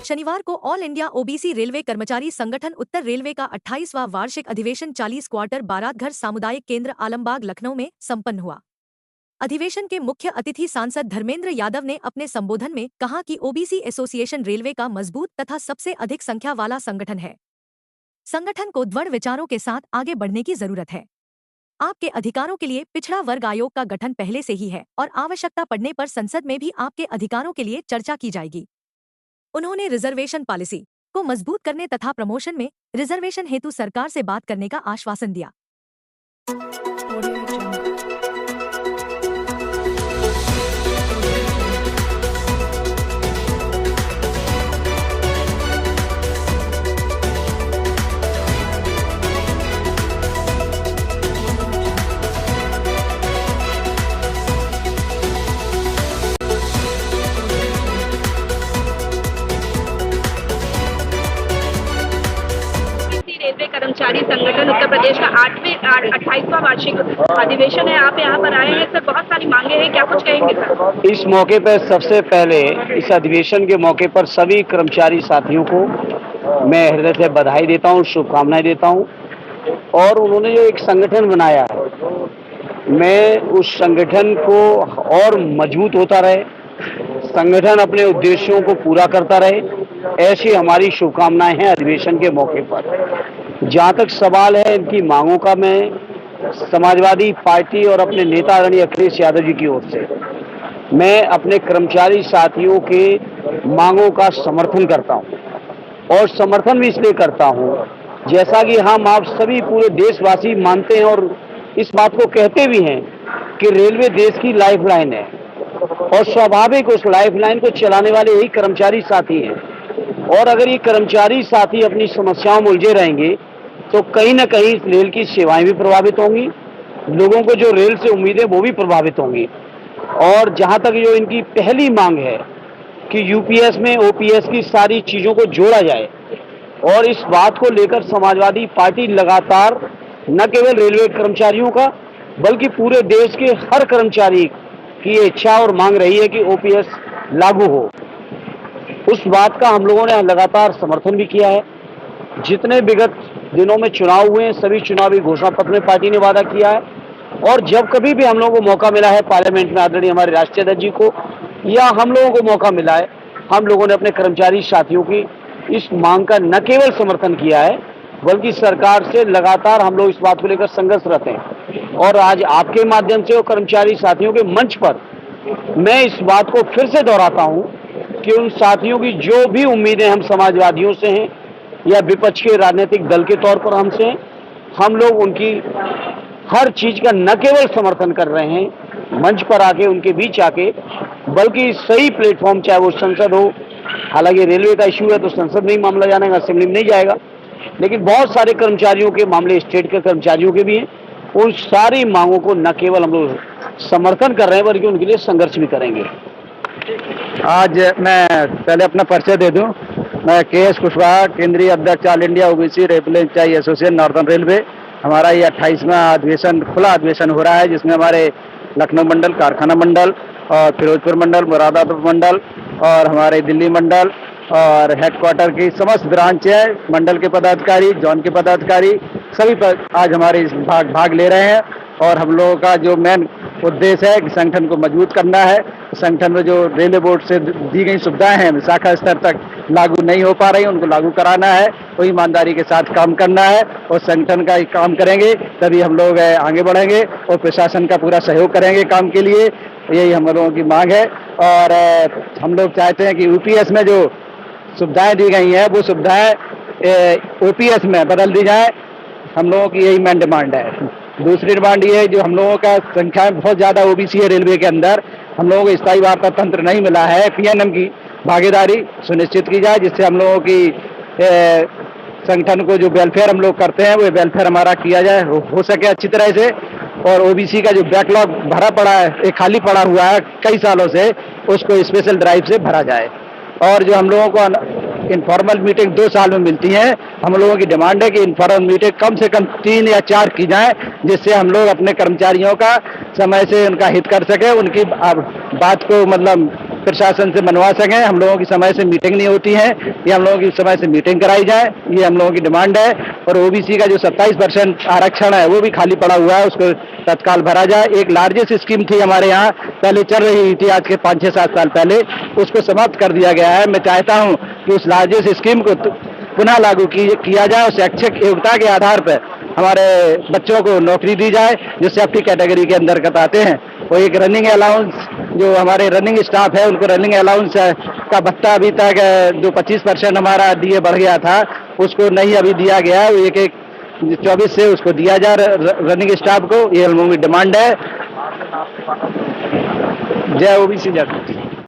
शनिवार को all India OBC railway कर्मचारी संगठन उत्तर रेलवे का 28वां वार्षिक अधिवेशन 40 क्वार्टर बारातघर सामुदायिक केंद्र आलमबाग लखनऊ में संपन्न हुआ। अधिवेशन के मुख्य अतिथि सांसद धर्मेंद्र यादव ने अपने संबोधन में कहा कि ओबीसी एसोसिएशन रेलवे का मजबूत तथा सबसे अधिक संख्या वाला संगठन है। संगठन को दृढ़ विचारों के साथ आगे बढ़ने की जरूरत है। आपके अधिकारों के लिए पिछड़ा वर्ग आयोग का गठन पहले से ही है और आवश्यकता पड़ने पर संसद में भी आपके अधिकारों के लिए चर्चा की जाएगी। उन्होंने रिजर्वेशन पॉलिसी को मजबूत करने तथा प्रमोशन में रिजर्वेशन हेतु सरकार से बात करने का आश्वासन दिया। रेलवे कर्मचारी संगठन उत्तर प्रदेश का 28वां वार्षिक अधिवेशन है। आप यहाँ पर आए हैं सर, बहुत सारी मांगे हैं, क्या कुछ कहेंगे सर? इस मौके पर सबसे पहले इस अधिवेशन के मौके पर सभी कर्मचारी साथियों को मैं हृदय से बधाई देता हूँ, शुभकामनाएं देता हूँ। और उन्होंने जो एक संगठन बनाया है, मैं उस संगठन को और मजबूत होता रहे, संगठन अपने उद्देश्यों को पूरा करता रहे, ऐसी हमारी शुभकामनाएं हैं अधिवेशन के मौके पर। जहां तक सवाल है इनकी मांगों का, मैं समाजवादी पार्टी और अपने नेता आदरणीय अखिलेश यादव जी की ओर से मैं अपने कर्मचारी साथियों के मांगों का समर्थन करता हूं। और समर्थन भी इसलिए करता हूं जैसा कि हम आप सभी पूरे देशवासी मानते हैं और इस बात को कहते भी हैं कि रेलवे देश की लाइफलाइन है और स्वाभाविक उस लाइफलाइन को चलाने वाले यही कर्मचारी साथी हैं। और अगर ये कर्मचारी साथी अपनी समस्याओं में उलझे रहेंगे तो कहीं ना कहीं रेल की सेवाएं भी प्रभावित होंगी, लोगों को जो रेल से उम्मीदें वो भी प्रभावित होंगी। और जहां तक जो इनकी पहली मांग है कि यूपीएस में ओपीएस की सारी चीजों को जोड़ा जाए, और इस बात को लेकर समाजवादी पार्टी लगातार न केवल रेलवे कर्मचारियों का बल्कि पूरे देश के हर कर्मचारी की इच्छा और मांग रही है कि ओपीएस लागू हो। उस बात का हम लोगों ने लगातार समर्थन भी किया है। जितने विगत दिनों में चुनाव हुए हैं, सभी चुनावी घोषणा पत्र में पार्टी ने वादा किया है। और जब कभी भी हम लोगों को मौका मिला है पार्लियामेंट में आदरणीय हमारे राष्ट्रीय अध्यक्ष जी को या हम लोगों को मौका मिला है, हम लोगों ने अपने कर्मचारी साथियों की इस मांग का न केवल समर्थन किया है बल्कि सरकार से लगातार हम लोग इस बात को लेकर संघर्षरत हैं। और आज आपके माध्यम से और कर्मचारी साथियों के मंच पर मैं इस बात को फिर से दोहराता हूं कि उन साथियों की जो भी उम्मीदें हम समाजवादियों से हैं या विपक्ष के राजनीतिक दल के तौर पर हमसे हैं, हम लोग उनकी हर चीज का न केवल समर्थन कर रहे हैं मंच पर आके, उनके बीच आके, बल्कि सही प्लेटफॉर्म, चाहे वो संसद हो। हालांकि रेलवे का इश्यू है तो संसद में ही मामला जाने का, असेंबली में नहीं जाएगा, लेकिन बहुत सारे कर्मचारियों के मामले स्टेट के कर्मचारियों के भी हैं। उन सारी मांगों को न केवल हम लोग समर्थन कर रहे हैं बल्कि उनके लिए संघर्ष भी करेंगे। आज मैं पहले अपना परिचय दे दूं। मैं के.एस. कुशवाहा, केंद्रीय अध्यक्ष all India OBC railway association northern railway. हमारा ये 28वां अधिवेशन, खुला अधिवेशन हो रहा है, जिसमें हमारे लखनऊ मंडल, कारखाना मंडल और फिरोजपुर मंडल, मुरादाबाद मंडल और हमारे दिल्ली मंडल और हेडक्वार्टर की समस्त ब्रांच है, मंडल के पदाधिकारी, जोन के पदाधिकारी सभी पर आज हमारे इस भाग ले रहे हैं। और हम लोगों का जो मेन उद्देश्य है कि संगठन को मजबूत करना है। संगठन में जो रेलवे बोर्ड से दी गई सुविधाएं हैं शाखा स्तर तक लागू नहीं हो पा रही, उनको लागू कराना है, वही ईमानदारी के साथ काम करना है और संगठन का काम करेंगे तभी हम लोग आगे बढ़ेंगे और प्रशासन का पूरा सहयोग करेंगे काम के लिए। यही हम लोगों की मांग है। और हम लोग चाहते हैं कि यूपीएस में जो सुविधाएं दी गई हैं वो सुविधाएं ओपीएस में बदल दी जाए। हम लोगों की यही मेन डिमांड है। दूसरी डिमांड ये है, जो हम लोगों का संख्या बहुत ज़्यादा ओबीसी है रेलवे के अंदर, हम लोगों को स्थायी वार्ता तंत्र नहीं मिला है। पीएनएम की भागीदारी सुनिश्चित की जाए, जिससे हम लोगों की संगठन को जो वेलफेयर हम लोग करते हैं वो वेलफेयर हमारा किया जाए हो सके अच्छी तरह से। और ओबीसी का जो बैकलॉग भरा पड़ा है, एक खाली पड़ा हुआ है कई सालों से, उसको स्पेशल ड्राइव से भरा जाए। और जो हम लोगों को इनफॉर्मल मीटिंग 2 साल में मिलती हैं। हम लोगों की डिमांड है कि इनफॉर्मल मीटिंग कम से कम 3 या 4 की जाए, जिससे हम लोग अपने कर्मचारियों का समय से उनका हित कर सकें, उनकी बात को मतलब प्रशासन से मनवा सकें। हम लोगों की समय से मीटिंग नहीं होती है, ये हम लोगों की समय से मीटिंग कराई जाए, ये हम लोगों की डिमांड है। और ओबीसी का जो 27% आरक्षण है वो भी खाली पड़ा हुआ है, उसको तत्काल भरा जाए। एक लार्जेस्ट स्कीम थी हमारे यहाँ पहले चल रही थी, आज के 5-6-7 साल पहले, उसको समाप्त कर दिया गया है। मैं चाहता हूँ कि उस लार्जेस्ट स्कीम को पुनः लागू किया जाए और शैक्षिक योग्यता के आधार पर हमारे बच्चों को नौकरी दी जाए जो सेफ्टी कैटेगरी के अंतर्गत आते हैं। वो एक रनिंग अलाउंस, जो हमारे रनिंग स्टाफ है उनको रनिंग अलाउंस का भत्ता अभी तक जो 25% हमारा डीए बढ़ गया था उसको नहीं अभी दिया गया है, वो एक 24 से उसको दिया जाए रनिंग स्टाफ को। ये हम लोगों की डिमांड है। जय ओबीसी जय।